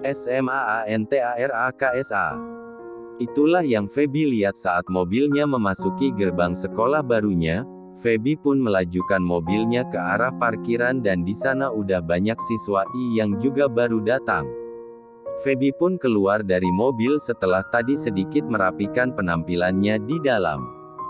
SMAANTARAKSA. Itulah yang Feby lihat saat mobilnya memasuki gerbang sekolah barunya. Feby pun melajukan mobilnya ke arah parkiran dan di sana udah banyak siswa yang juga baru datang. Feby pun keluar dari mobil setelah tadi sedikit merapikan penampilannya di dalam.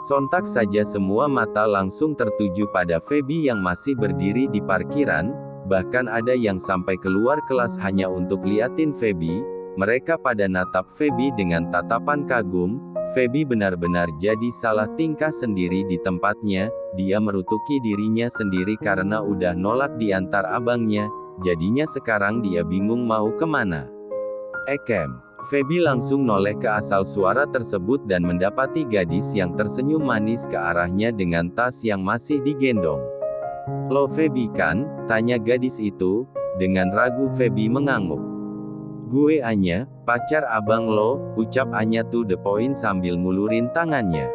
Sontak saja semua mata langsung tertuju pada Feby yang masih berdiri di parkiran. Bahkan ada yang sampai keluar kelas hanya untuk liatin Feby. Mereka pada natap Feby dengan tatapan kagum. Feby benar-benar jadi salah tingkah sendiri di tempatnya. Dia merutuki dirinya sendiri karena udah nolak diantar abangnya. Jadinya sekarang dia bingung mau kemana. Feby langsung noleh ke asal suara tersebut dan mendapati gadis yang tersenyum manis ke arahnya dengan tas yang masih digendong. "Lo Feby kan?" tanya gadis itu. Dengan ragu Feby mengangguk. "Gue Anya, pacar abang lo," ucap Anya to the point sambil ngulurin tangannya.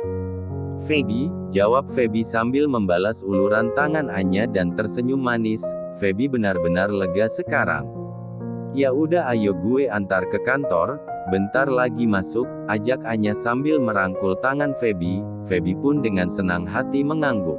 "Feby," jawab Feby sambil membalas uluran tangan Anya dan tersenyum manis. Feby benar-benar lega sekarang. "Ya udah ayo gue antar ke kantor, bentar lagi masuk," ajak Anya sambil merangkul tangan Feby. Feby pun dengan senang hati mengangguk.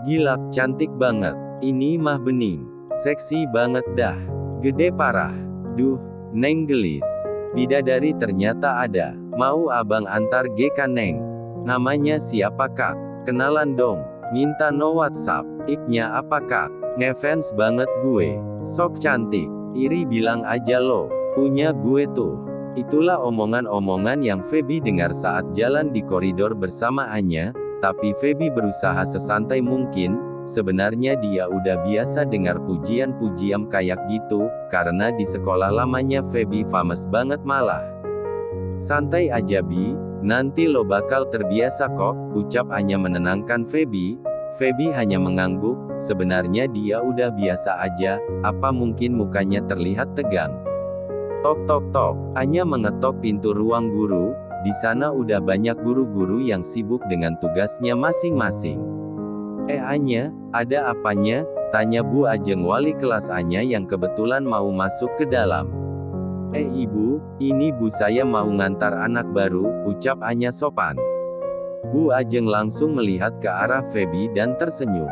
"Gila, cantik banget. Ini mah bening. Seksi banget dah. Gede parah. Duh, Neng gelis. Bidadari ternyata ada. Mau abang antar GK Neng?" "Namanya siapa kak? Kenalan dong. Minta no WhatsApp." "Ik-nya apa kak? Ngefans banget gue. Sok cantik. Iri bilang aja lo. Punya gue tuh." Itulah omongan-omongan yang Feby dengar saat jalan di koridor bersama Anya. Tapi Feby berusaha sesantai mungkin. Sebenarnya dia udah biasa dengar pujian-pujian kayak gitu, karena di sekolah lamanya Feby famous banget malah. "Santai aja Bi, nanti lo bakal terbiasa kok," ucap Anya menenangkan Feby. Feby hanya mengangguk. Sebenarnya dia udah biasa aja, apa mungkin mukanya terlihat tegang. Tok tok tok, Anya mengetok pintu ruang guru. Di sana udah banyak guru-guru yang sibuk dengan tugasnya masing-masing. Anya, ada apanya?" tanya Bu Ajeng wali kelas Anya yang kebetulan mau masuk ke dalam. Ibu, ini Bu saya mau ngantar anak baru," ucap Anya sopan. Bu Ajeng langsung melihat ke arah Feby dan tersenyum.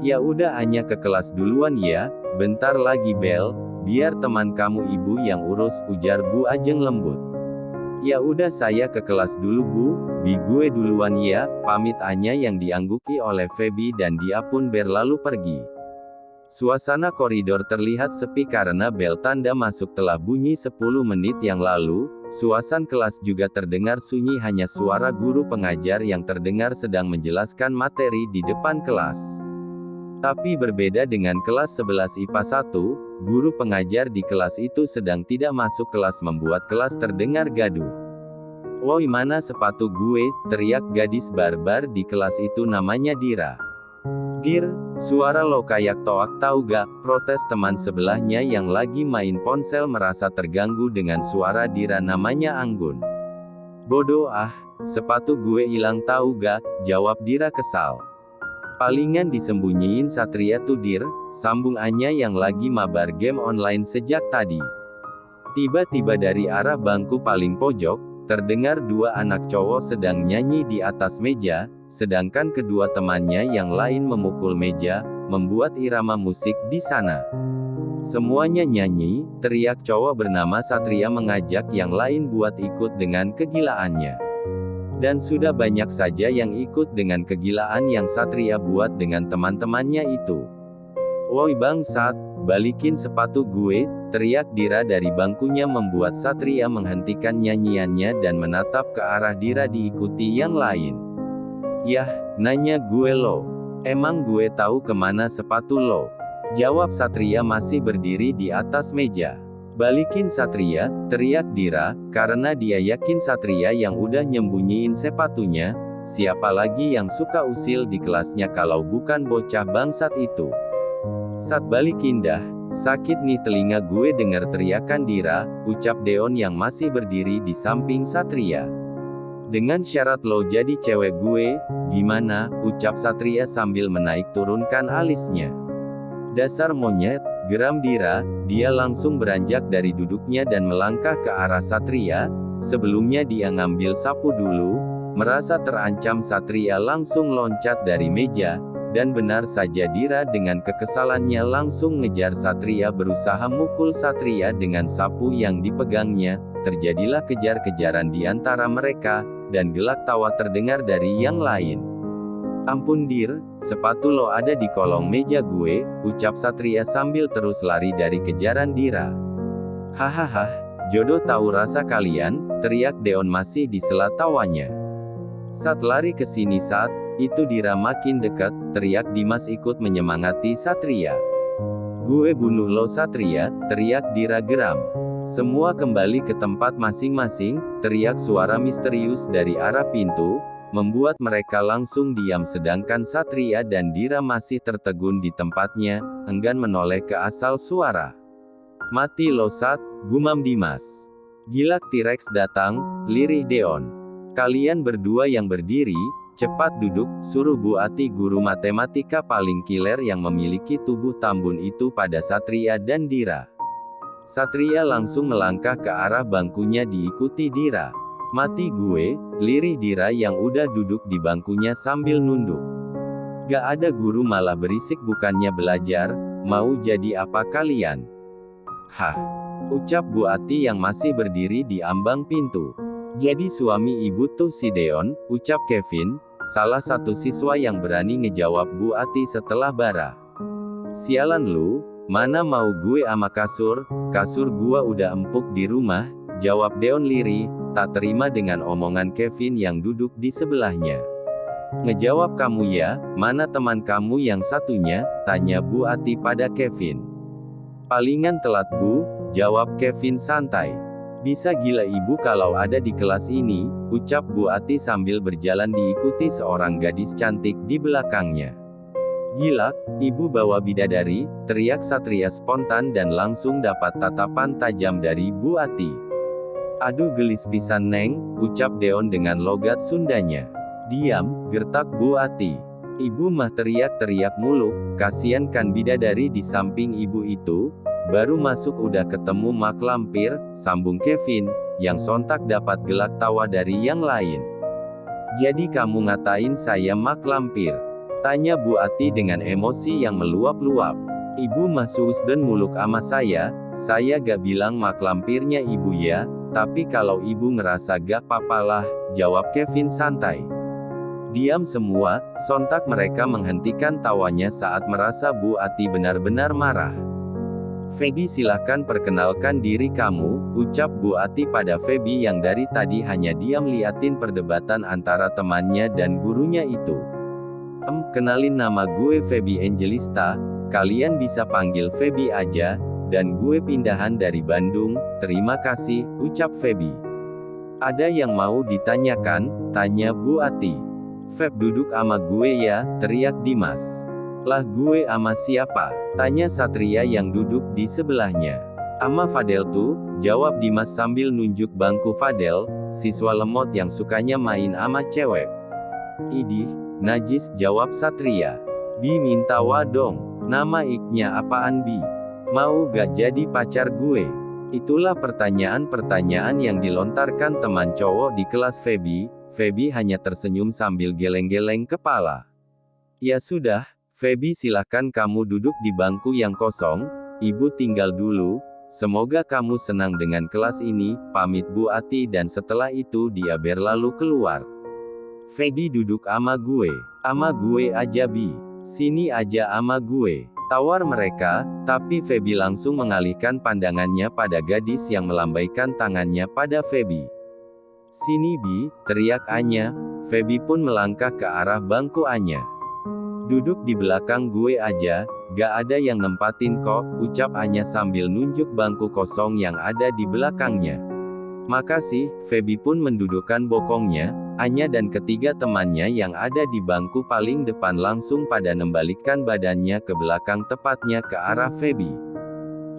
"Ya udah Anya ke kelas duluan ya, bentar lagi bel, biar teman kamu ibu yang urus," ujar Bu Ajeng lembut. "Ya udah saya ke kelas dulu Bu, Bi gue duluan ya," pamit Anya yang diangguki oleh Feby dan dia pun berlalu pergi. Suasana koridor terlihat sepi karena bel tanda masuk telah bunyi 10 menit yang lalu. Suasana kelas juga terdengar sunyi, hanya suara guru pengajar yang terdengar sedang menjelaskan materi di depan kelas. Tapi berbeda dengan kelas 11 IPA 1, guru pengajar di kelas itu sedang tidak masuk kelas membuat kelas terdengar gaduh. "Woi mana sepatu gue?" teriak gadis barbar di kelas itu namanya Dira. "Dir, suara lo kayak toak tahu gak?" protes teman sebelahnya yang lagi main ponsel merasa terganggu dengan suara Dira namanya Anggun. "Bodoh ah, sepatu gue hilang tahu gak?" jawab Dira kesal. "Palingan disembunyiin Satria tuh Dir," sambung Anya yang lagi mabar game online sejak tadi. Tiba-tiba dari arah bangku paling pojok, terdengar dua anak cowok sedang nyanyi di atas meja, sedangkan kedua temannya yang lain memukul meja, membuat irama musik di sana. Semuanya nyanyi, teriak cowok bernama Satria mengajak yang lain buat ikut dengan kegilaannya. Dan sudah banyak saja yang ikut dengan kegilaan yang Satria buat dengan teman-temannya itu. "Woi bangsat, balikin sepatu gue," teriak Dira dari bangkunya membuat Satria menghentikan nyanyiannya dan menatap ke arah Dira diikuti yang lain. "Yah, nanya gue lo. Emang gue tahu kemana sepatu lo?" jawab Satria masih berdiri di atas meja. "Balikin Satria," teriak Dira, karena dia yakin Satria yang udah nyembunyiin sepatunya. Siapa lagi yang suka usil di kelasnya kalau bukan bocah bangsat itu. "Sat balikin dah, sakit nih telinga gue denger teriakan Dira," ucap Deon yang masih berdiri di samping Satria. "Dengan syarat lo jadi cewek gue, gimana?" ucap Satria sambil menaik turunkan alisnya. "Dasar monyet," geram Dira, dia langsung beranjak dari duduknya dan melangkah ke arah Satria. Sebelumnya dia ngambil sapu dulu. Merasa terancam, Satria langsung loncat dari meja. Dan benar saja, Dira dengan kekesalannya langsung ngejar Satria, berusaha mukul Satria dengan sapu yang dipegangnya. Terjadilah kejar-kejaran di antara mereka, dan gelak tawa terdengar dari yang lain. "Ampun Dir, sepatu lo ada di kolong meja gue," ucap Satria sambil terus lari dari kejaran Dira. "Hahaha, jodoh tahu rasa kalian," teriak Deon masih di sela tawanya. Saat lari ke sini saat itu Dira makin dekat, teriak Dimas ikut menyemangati Satria. "Gue bunuh lo Satria," teriak Dira geram. "Semua kembali ke tempat masing-masing," teriak suara misterius dari arah pintu, membuat mereka langsung diam sedangkan Satria dan Dira masih tertegun di tempatnya, enggan menoleh ke asal suara. "Mati lo Sat," gumam Dimas. "Gilak T-Rex datang," lirih Deon. "Kalian berdua yang berdiri, cepat duduk," suruh Bu Ati, guru matematika paling kiler yang memiliki tubuh tambun itu pada Satria dan Dira. Satria langsung melangkah ke arah bangkunya diikuti Dira. "Mati gue," lirih Dira yang udah duduk di bangkunya sambil nunduk. "Gak ada guru malah berisik, bukannya belajar, mau jadi apa kalian?" "Hah," ucap Bu Ati yang masih berdiri di ambang pintu. "Jadi suami ibu tuh si Deon," ucap Kevin, salah satu siswa yang berani ngejawab Bu Ati setelah bara. "Sialan lu, mana mau gue ama kasur, kasur gua udah empuk di rumah," jawab Deon lirih, tak terima dengan omongan Kevin yang duduk di sebelahnya. "Ngejawab kamu ya, mana teman kamu yang satunya?" tanya Bu Ati pada Kevin. "Palingan telat Bu," jawab Kevin santai. "Bisa gila ibu kalau ada di kelas ini," ucap Bu Ati sambil berjalan diikuti seorang gadis cantik di belakangnya. "Gilak, ibu bawa bidadari," teriak Satria spontan dan langsung dapat tatapan tajam dari Bu Ati. "Aduh gelis pisan Neng," ucap Deon dengan logat Sundanya. "Diam," gertak Bu Ati. "Ibu mah teriak-teriak mulu, kasian kan bidadari di samping ibu itu. Baru masuk udah ketemu mak lampir," sambung Kevin, yang sontak dapat gelak tawa dari yang lain. "Jadi kamu ngatain saya mak lampir?" tanya Bu Ati dengan emosi yang meluap-luap. "Ibu mah suusden muluk ama saya gak bilang mak lampirnya ibu ya, tapi kalau ibu ngerasa gak papalah," jawab Kevin santai. Diam semua, sontak mereka menghentikan tawanya saat merasa Bu Ati benar-benar marah. "Feby silahkan perkenalkan diri kamu," ucap Bu Ati pada Feby yang dari tadi hanya diam liatin perdebatan antara temannya dan gurunya itu. Kenalin nama gue Feby Angelista, kalian bisa panggil Feby aja, dan gue pindahan dari Bandung, terima kasih," ucap Feby. "Ada yang mau ditanyakan?" tanya Bu Ati. "Feb duduk ama gue ya," teriak Dimas. "Lah gue ama siapa?" tanya Satria yang duduk di sebelahnya. "Ama Fadel tuh," jawab Dimas sambil nunjuk bangku Fadel, siswa lemot yang sukanya main ama cewek. "Idih, najis," jawab Satria. "Bi minta wa dong. Nama iknya apaan Bi? Mau gak jadi pacar gue?" Itulah pertanyaan-pertanyaan yang dilontarkan teman cowok di kelas Feby. Feby hanya tersenyum sambil geleng-geleng kepala. "Ya sudah, Feby silahkan kamu duduk di bangku yang kosong, ibu tinggal dulu, semoga kamu senang dengan kelas ini," pamit Bu Ati dan setelah itu dia berlalu keluar. "Feby duduk ama gue aja Bi, sini aja ama gue," tawar mereka, tapi Feby langsung mengalihkan pandangannya pada gadis yang melambaikan tangannya pada Feby. "Sini Bi," teriak Anya. Feby pun melangkah ke arah bangku Anya. "Duduk di belakang gue aja, gak ada yang nempatin kok," ucap Anya sambil nunjuk bangku kosong yang ada di belakangnya. "Makasih," Feby pun mendudukkan bokongnya. Anya dan ketiga temannya yang ada di bangku paling depan langsung pada membalikkan badannya ke belakang tepatnya ke arah Feby.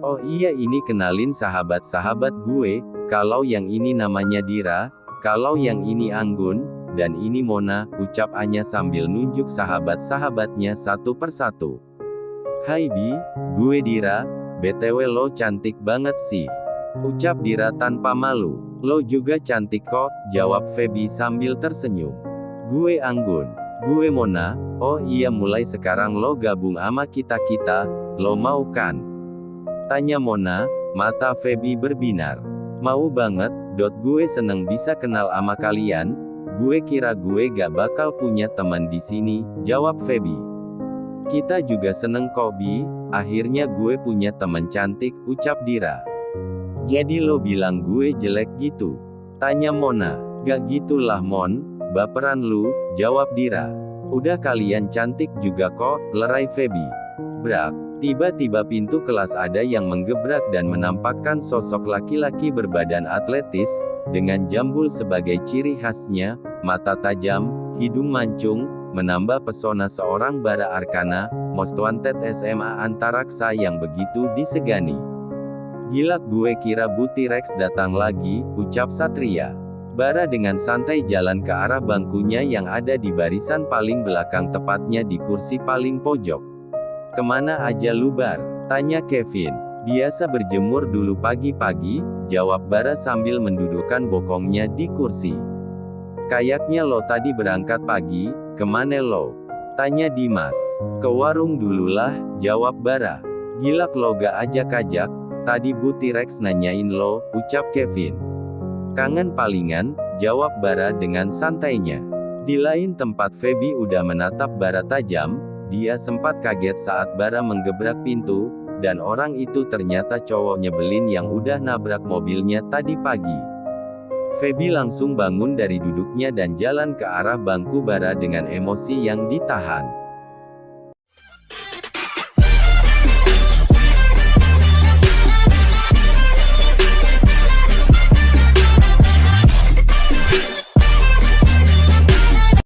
"Oh iya ini kenalin sahabat-sahabat gue, kalau yang ini namanya Dira, kalau yang ini Anggun, dan ini Mona," ucap Anya sambil nunjuk sahabat-sahabatnya satu persatu. "Hai Bi, gue Dira, BTW lo cantik banget sih," ucap Dira tanpa malu. "Lo juga cantik kok," jawab Feby sambil tersenyum. "Gue Anggun." "Gue Mona." "Oh iya, mulai sekarang lo gabung ama kita-kita, lo mau kan?" tanya Mona. Mata Feby berbinar. "Mau banget, gue seneng bisa kenal ama kalian. Gue kira gue gak bakal punya teman di sini," jawab Feby. "Kita juga seneng kok Bi, akhirnya gue punya teman cantik," ucap Dira. "Jadi lo bilang gue jelek gitu?" tanya Mona. "Gak gitulah Mon, baperan lu," jawab Dira. "Udah kalian cantik juga kok," lerai Feby. Brak. Tiba-tiba pintu kelas ada yang menggebrak dan menampakkan sosok laki-laki berbadan atletis, dengan jambul sebagai ciri khasnya, mata tajam, hidung mancung, menambah pesona seorang Bara Arkana, Most Wanted SMA Antaraksa yang begitu disegani. "Gila, gue kira Bu T-Rex datang lagi," ucap Satria. Bara dengan santai jalan ke arah bangkunya yang ada di barisan paling belakang, tepatnya di kursi paling pojok. "Kemana aja lu Bar?" tanya Kevin. "Biasa berjemur dulu pagi-pagi," jawab Bara sambil mendudukkan bokongnya di kursi. "Kayaknya lo tadi berangkat pagi, kemana lo?" tanya Dimas. "Ke warung dululah," jawab Bara. "Gila lo gak ajak-ajak, tadi Bu T-Rex nanyain lo," ucap Kevin. "Kangen palingan," jawab Bara dengan santainya. Di lain tempat Feby udah menatap Bara tajam. Dia sempat kaget saat Bara menggebrak pintu, dan orang itu ternyata cowok nyebelin yang udah nabrak mobilnya tadi pagi. Feby langsung bangun dari duduknya dan jalan ke arah bangku Bara dengan emosi yang ditahan.